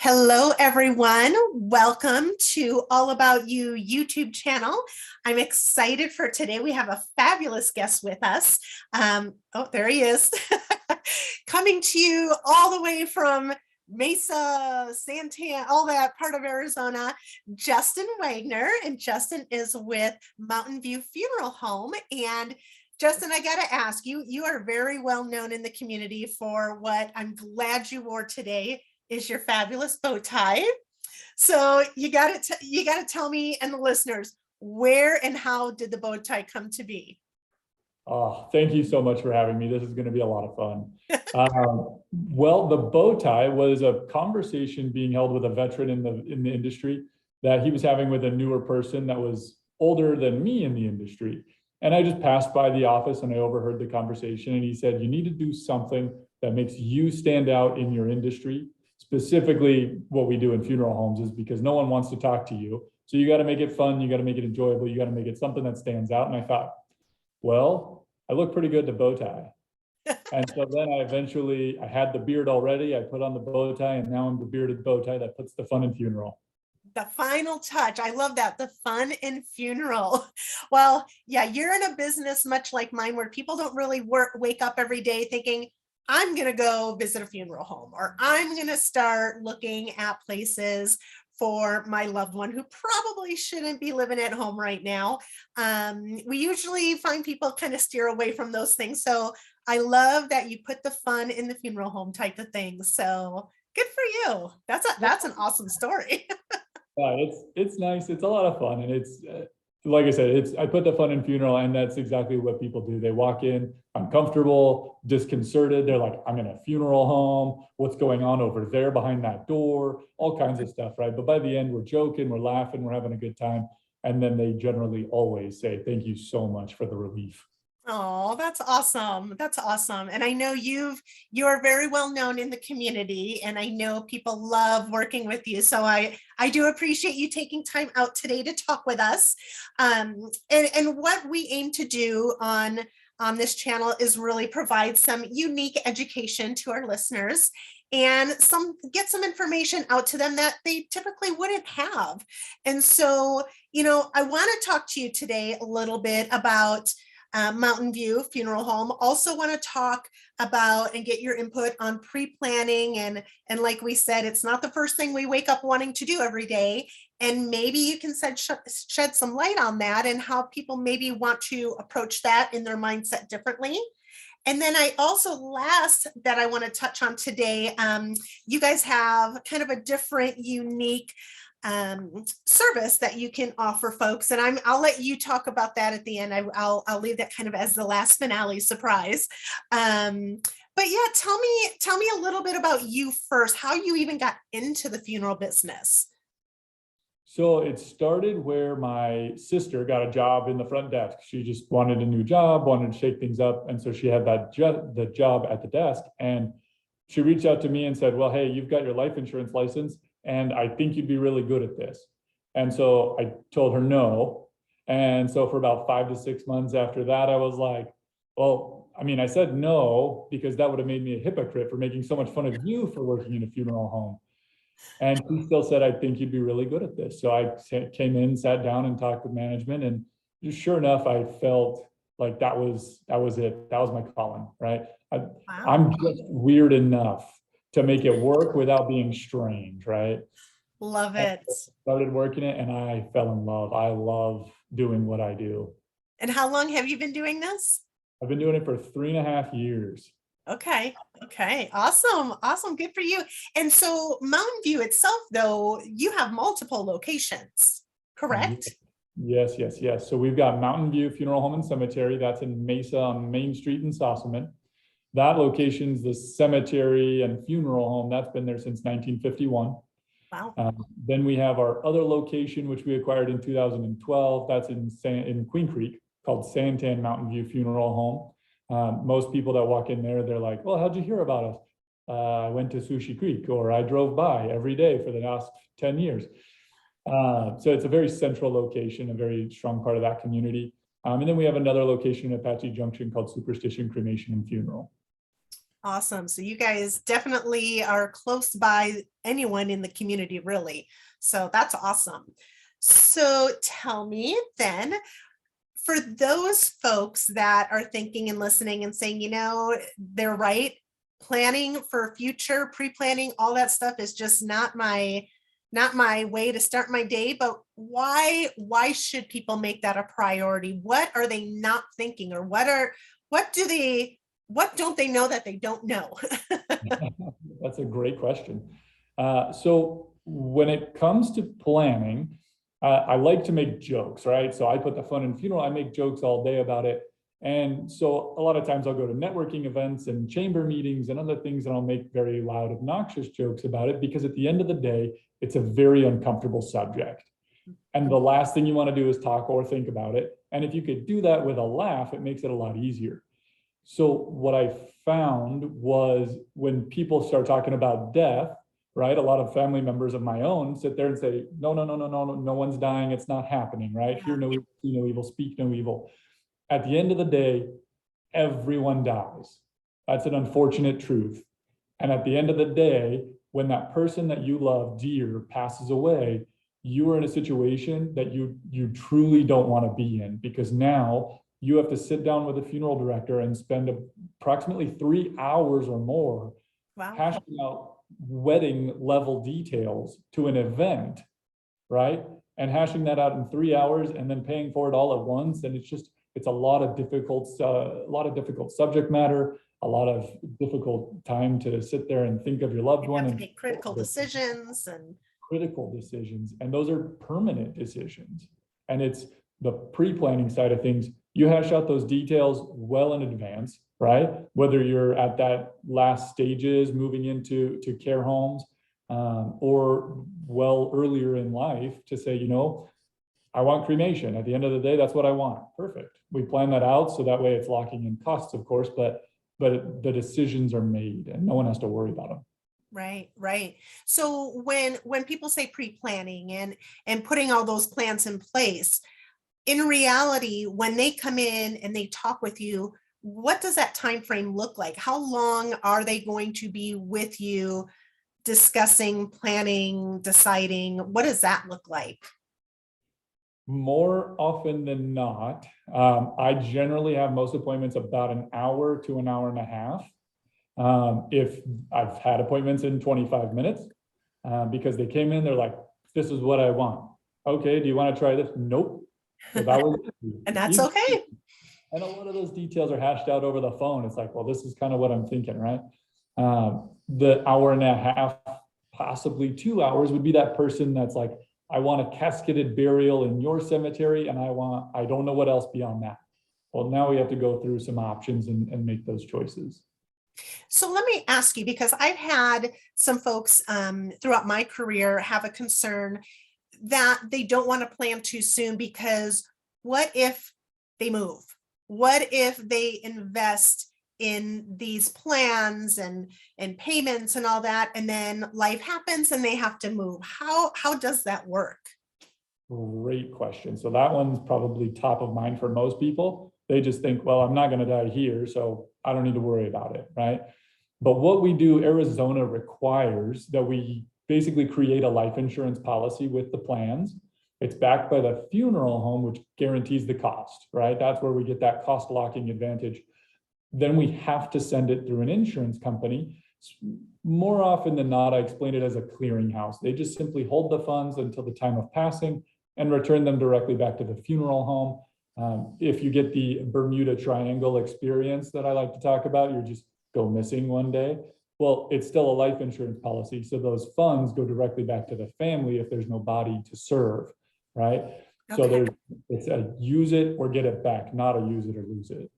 Hello, everyone. Welcome to All About You YouTube channel. I'm excited for today. We have a fabulous guest with us. Oh, there he is. Coming to you all the way from Mesa, Santan, all that part of Arizona, Justin Wagner. And Justin is with Mountain View Funeral Home. And Justin, I got to ask you, you are very well known in the community for what I'm glad you wore today is your fabulous bow tie. So you got to tell me and the listeners, where and how did the bow tie come to be? Oh, thank you so much for having me. This is going to be a lot of fun. Well, the bow tie was a conversation being held with a veteran in the industry that he was having with a newer person that was older than me in the industry. And I just passed by the office and I overheard the conversation. And he said, "You need to do something that makes you stand out in your industry." Specifically, what we do in funeral homes is because no one wants to talk to you. So you got to make it fun. You got to make it enjoyable. You got to make it something that stands out. And I thought, well, I look pretty good in a bow tie. And so then I had the beard already. I put on the bow tie and now I'm the bearded bow tie that puts the fun in funeral. The final touch. I love that. The fun in funeral. Well, yeah, you're in a business much like mine where people don't really wake up every day thinking, I'm going to go visit a funeral home, or I'm going to start looking at places for my loved one who probably shouldn't be living at home right now. We usually find people kind of steer away from those things. So I love that you put the fun in the funeral home type of thing. So good for you. That's an awesome story. It's nice. It's a lot of fun, and it's like I said, I put the fun in funeral, and that's exactly what people do. They walk in uncomfortable, disconcerted. They're like, "I'm in a funeral home. What's going on over there behind that door?" All kinds of stuff, right? But by the end, we're joking, we're laughing, we're having a good time, and then they generally always say, "Thank you so much for the relief." Oh, that's awesome. That's awesome. And I know you're very well known in the community, and I know people love working with you. So I do appreciate you taking time out today to talk with us. And what we aim to do on this channel is really provide some unique education to our listeners and get some information out to them that they typically wouldn't have. And so, I want to talk to you today a little bit about Mountain View Funeral Home. Also want to talk about and get your input on pre-planning, and like we said, it's not the first thing we wake up wanting to do every day, and maybe you can shed some light on that and how people maybe want to approach that in their mindset differently. And then last that I want to touch on today, you guys have kind of a different, unique service that you can offer folks, and I'll let you talk about that at the end. I'll leave that kind of as the last finale surprise. But yeah, tell me a little bit about you first, how you even got into the funeral business. So it started where my sister got a job in the front desk. She just wanted a new job, wanted to shake things up, and so she had the job at the desk. And she reached out to me and said, "Well, hey, you've got your life insurance license, and I think you'd be really good at this." And so I told her no. And so for about 5 to 6 months after that, I was like, well, I mean, I said no because that would have made me a hypocrite for making so much fun of you for working in a funeral home. And she still said, "I think you'd be really good at this." So I came in, sat down and talked with management, and just sure enough, I felt like that was it. That was my calling, right? Wow. I'm just weird enough to make it work without being strange, right? Love And it. started working it and I fell in love. I love doing what I do. And how long have you been doing this? I've been doing it for 3.5 years. Okay. Okay. Awesome. Awesome. Good for you. And so Mountain View itself, though, you have multiple locations, correct? Yes, yes, yes. So we've got Mountain View Funeral Home and Cemetery. That's in Mesa on Main Street in Sossaman. That location's the cemetery and funeral home. That's been there since 1951. Wow. Then we have our other location, which we acquired in 2012. That's in Queen Creek, called Santan Mountain View Funeral Home. Most people that walk in there, they're like, "Well, how'd you hear about us?" "I went to Sushi Creek," or "I drove by every day for the last 10 years." So it's a very central location, a very strong part of that community. And then we have another location in Apache Junction called Superstition Cremation and Funeral. Awesome. So you guys definitely are close by anyone in the community, really. So that's awesome. So tell me then, for those folks that are thinking and listening and saying, they're right, planning for future, pre-planning, all that stuff is just not my way to start my day. But why should people make that a priority? What are they not thinking, or what don't they know that they don't know? That's a great question. So when it comes to planning, I like to make jokes, right? So I put the fun in funeral, I make jokes all day about it. And so a lot of times I'll go to networking events and chamber meetings and other things, and I'll make very loud, obnoxious jokes about it, because at the end of the day, it's a very uncomfortable subject. And the last thing you want to do is talk or think about it. And if you could do that with a laugh, it makes it a lot easier. So what I found was, when people start talking about death, right? A lot of family members of my own sit there and say, no, no, no, no, no, no, no one's dying. It's not happening, right? Hear no evil, see no evil, speak no evil. At the end of the day, everyone dies. That's an unfortunate truth. And at the end of the day, when that person that you love dear passes away, you are in a situation that you truly don't want to be in, because now you have to sit down with a funeral director and spend approximately 3 hours or more Wow. hashing out wedding level details to an event, right? And hashing that out in 3 hours and then paying for it all at once. And it's a lot of difficult subject matter, a lot of difficult time to sit there and think of your loved You one have to and make critical decisions and critical decisions. And those are permanent decisions. And it's the pre-planning side of things. You hash out those details well in advance, right? Whether you're at that last stages, moving into care homes, or well earlier in life, to say, I want cremation. At the end of the day, that's what I want. Perfect. We plan that out so that way it's locking in costs, of course, but the decisions are made and no one has to worry about them. right. So when people say pre-planning and putting all those plans in place, in reality, when they come in and they talk with you, what does that time frame look like? How long are they going to be with you discussing, planning, deciding? What does that look like? More often than not, I generally have most appointments about an hour to an hour and a half. If I've had appointments in 25 minutes, because they came in, they're like, this is what I want. Okay, do you want to try this? Nope. So that was And that's okay. And a lot of those details are hashed out over the phone. It's like, well, this is kind of what I'm thinking, right? The hour and a half, possibly 2 hours, would be that person that's like, I want a casketed burial in your cemetery, and I don't know what else beyond that. Well, now we have to go through some options and make those choices. So let me ask you, because I've had some folks throughout my career have a concern that they don't want to plan too soon, because what if they move? What if they invest in these plans and payments and all that, and then life happens and they have to move? How does that work? Great question. So that one's probably top of mind for most people. They just think, well, I'm not going to die here, so I don't need to worry about it, right? But what we do, Arizona requires that we basically create a life insurance policy with the plans. It's backed by the funeral home, which guarantees the cost, right? That's where we get that cost locking advantage. Then we have to send it through an insurance company. More often than not, I explain it as a clearinghouse. They just simply hold the funds until the time of passing and return them directly back to the funeral home. If you get the Bermuda Triangle experience that I like to talk about, you just go missing one day. Well, it's still a life insurance policy. So those funds go directly back to the family if there's no body to serve, right? So it's a use it or get it back, not a use it or lose it.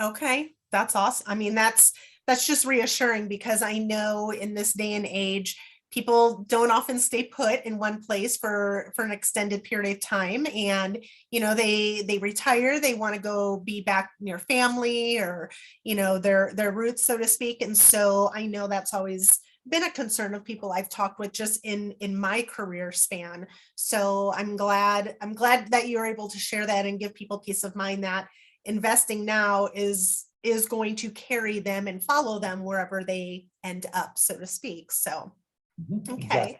Okay, that's awesome. I mean, that's just reassuring, because I know in this day and age, people don't often stay put in one place for an extended period of time. And they retire, they want to go be back near family, or their roots, so to speak. And so I know that's always been a concern of people I've talked with just in my career span. So I'm glad that you're able to share that and give people peace of mind that investing now is is going to carry them and follow them wherever they end up, so to speak. So, Mhm, okay. exactly.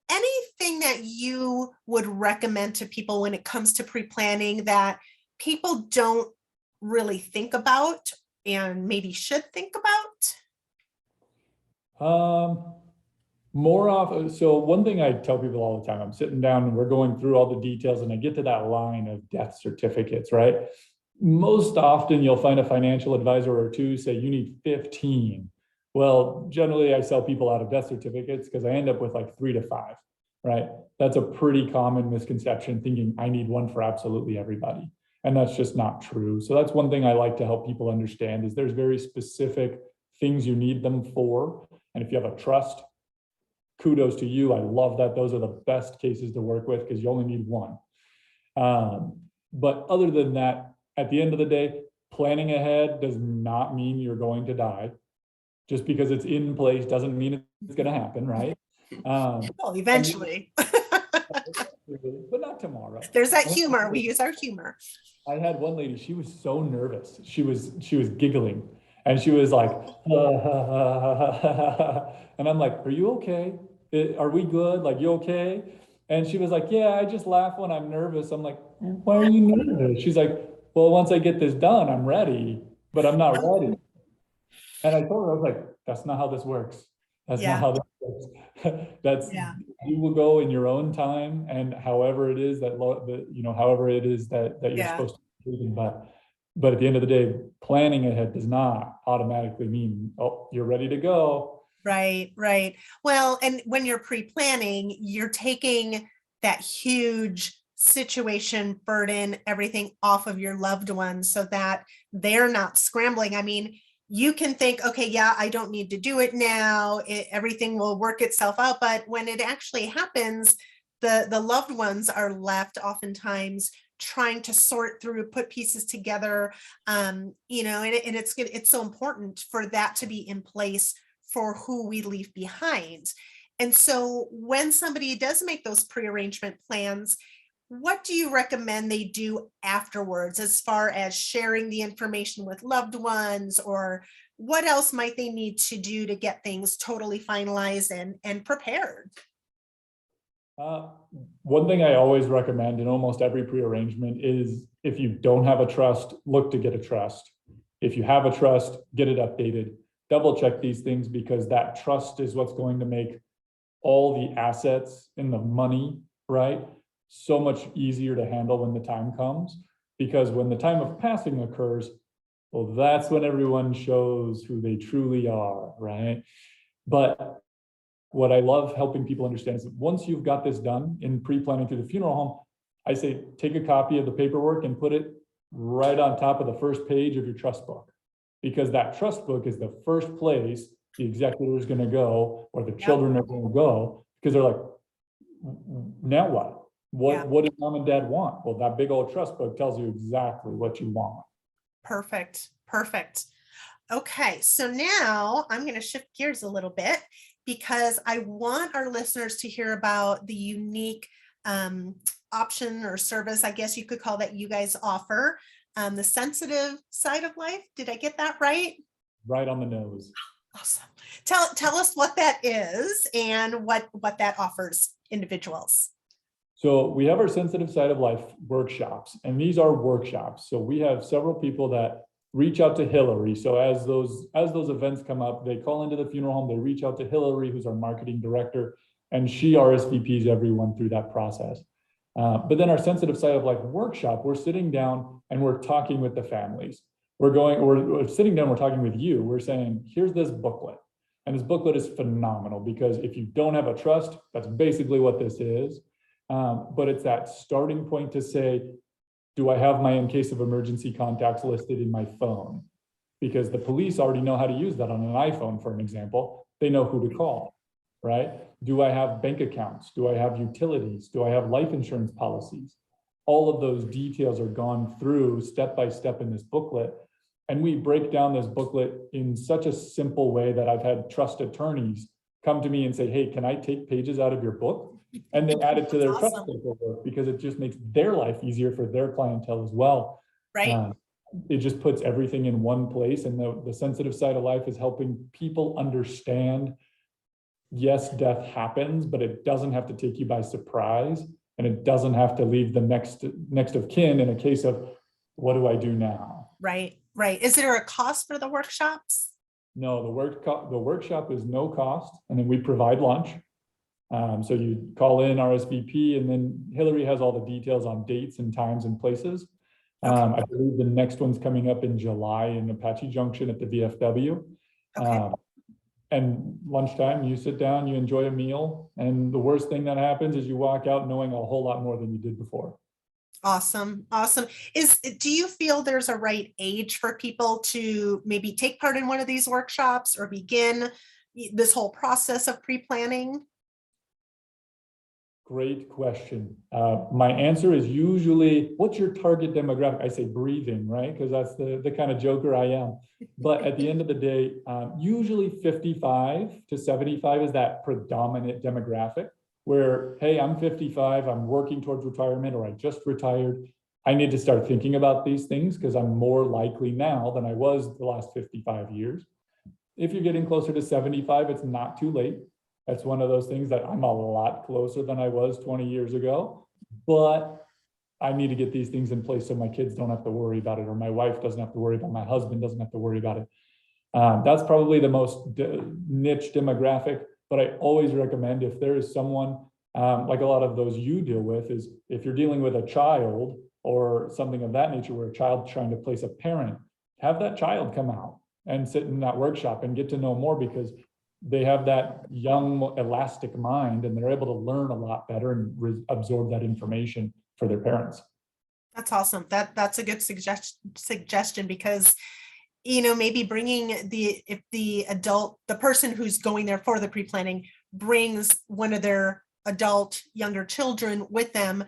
Anything that you would recommend to people when it comes to pre-planning that people don't really think about and maybe should think about? More often, so one thing I tell people all the time, I'm sitting down and we're going through all the details and I get to that line of death certificates, right? Most often you'll find a financial advisor or two say you need 15. Well, generally I sell people out of death certificates because I end up with like 3 to 5, right? That's a pretty common misconception, thinking I need one for absolutely everybody. And that's just not true. So that's one thing I like to help people understand is there's very specific things you need them for. And if you have a trust, kudos to you. I love that. Those are the best cases to work with because you only need one. But other than that, at the end of the day, planning ahead does not mean you're going to die. Just because it's in place doesn't mean it's going to happen, right? Well, eventually. But not tomorrow. There's that humor. We use our humor. I had one lady, she was so nervous. She was giggling and she was like, and I'm like, are you okay? Are we good? Like, you okay? And she was like, yeah, I just laugh when I'm nervous. I'm like, why are you nervous? She's like, well, once I get this done, I'm ready, but I'm not ready. And I told her, I was like, that's not how this works. That's not how this works. That's, you will go in your own time and however it is that, however it is that you're supposed to be doing. But at the end of the day, planning ahead does not automatically mean, oh, you're ready to go. Right, right. Well, and when you're pre-planning, you're taking that huge situation burden, everything off of your loved ones so that they're not scrambling. I mean, you can think, okay, yeah, I don't need to do it now. Everything will work itself out. But when it actually happens, the loved ones are left oftentimes trying to sort through, put pieces together, and it's so important for that to be in place for who we leave behind. And so when somebody does make those pre-arrangement plans, what do you recommend they do afterwards as far as sharing the information with loved ones, or what else might they need to do to get things totally finalized and prepared? One thing I always recommend in almost every pre-arrangement is if you don't have a trust, look to get a trust. If you have a trust, get it updated. Double check these things because that trust is what's going to make all the assets and the money, right, so much easier to handle when the time comes. Because when the time of passing occurs, well, that's when everyone shows who they truly are, right? But what I love helping people understand is that once you've got this done in pre-planning through the funeral home, I say take a copy of the paperwork and put it right on top of the first page of your trust book. Because that trust book is the first place the executor is going to go or the children are going to go, because they're like, now what? What does mom and dad want? Well, that big old trust book tells you exactly what you want. Perfect. Perfect. Okay, so now I'm going to shift gears a little bit because I want our listeners to hear about the unique option or service, I guess you could call that, you guys offer, the sensitive side of life. Did I get that right? Right on the nose. Awesome. Tell us what that is and what that offers individuals. So we have our sensitive side of life workshops, and these are workshops. So we have several people that reach out to Hillary. So as those events come up, they call into the funeral home, they reach out to Hillary, who's our marketing director, and she RSVPs everyone through that process. But then our sensitive side of life workshop, we're sitting down and we're talking with the families. We're sitting down, we're talking with you. We're saying, here's this booklet. And this booklet is phenomenal because if you don't have a trust, that's basically what this is. But it's that starting point to say, do I have my in case of emergency contacts listed in my phone? Because the police already know how to use that on an iPhone, for an example. They know who to call, right? Do I have bank accounts? Do I have utilities? Do I have life insurance policies? All of those details are gone through step by step in this booklet. And we break down this booklet in such a simple way that I've had trust attorneys come to me and say, hey, can I take pages out of your book? And they add it to their trust paperwork because it just makes their life easier for their clientele as well. Right. it just puts everything in one place. And the sensitive side of life is helping people understand, yes, death happens, but it doesn't have to take you by surprise. And it doesn't have to leave the next of kin in a case of, what do I do now? Right, right. Is there a cost for the workshops? No, the workshop is no cost, and then we provide lunch. So you call in RSVP, and then Hillary has all the details on dates and times and places. I believe the next one's coming up in July in Apache Junction at the VFW. Okay. And lunchtime, you sit down, you enjoy a meal, and the worst thing that happens is you walk out knowing a whole lot more than you did before. Awesome. Awesome. Do you feel there's a right age for people to maybe take part in one of these workshops or begin this whole process of pre-planning? Great question. My answer is usually, what's your target demographic? I say breathing, right? Because that's the kind of joker I am. But at the end of the day, usually 55 to 75 is that predominant demographic where, hey, I'm 55, I'm working towards retirement, or I just retired. I need to start thinking about these things because I'm more likely now than I was the last 55 years. If you're getting closer to 75, it's not too late. That's one of those things that I'm a lot closer than I was 20 years ago, but I need to get these things in place so my kids don't have to worry about it, or my wife doesn't have to worry about it, my husband doesn't have to worry about it. That's probably the most niche demographic, but I always recommend, if there is someone like a lot of those you deal with, is if you're dealing with a child or something of that nature where a child's trying to place a parent, have that child come out and sit in that workshop and get to know more, because they have that young elastic mind and they're able to learn a lot better and absorb that information for their parents. That's awesome. That's a good suggestion because, maybe bringing if the adult, the person who's going there for the pre-planning brings one of their adult younger children with them,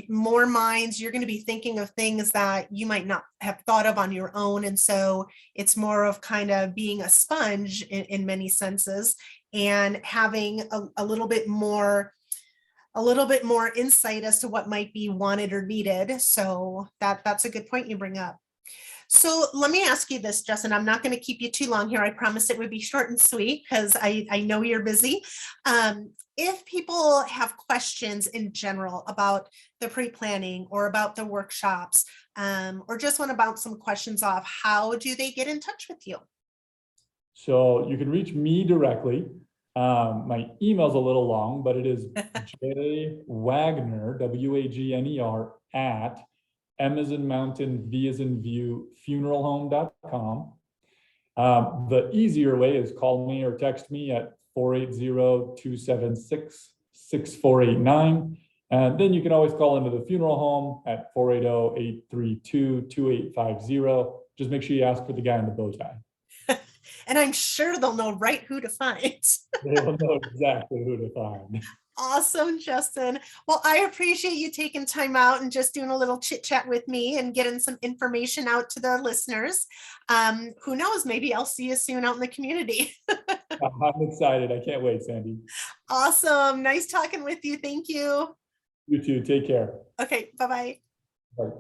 more minds, you're going to be thinking of things that you might not have thought of on your own. And so it's more of kind of being a sponge in many senses, and having a little bit more insight as to what might be wanted or needed. So that's a good point you bring up. So let me ask you this, Justin. I'm not going to keep you too long here. I promise it would be short and sweet because I know you're busy. If people have questions in general about the pre-planning or about the workshops, or just want to bounce some questions off, how do they get in touch with you? So you can reach me directly. My email's a little long, but it is jwagner, W-A-G-N-E-R, at M as in mountain, V as in view, funeralhome.com. The easier way is call me or text me at 480-276-6489. And then you can always call into the funeral home at 480-832-2850. Just make sure you ask for the guy in the bow tie. And I'm sure they'll know right who to find. They'll know exactly who to find. Awesome, Justin. Well, I appreciate you taking time out and just doing a little chit chat with me and getting some information out to the listeners. Who knows, maybe I'll see you soon out in the community. I'm excited. I can't wait, Sandy. Awesome. Nice talking with you. Thank you. You too. Take care. Okay. Bye-bye. Bye.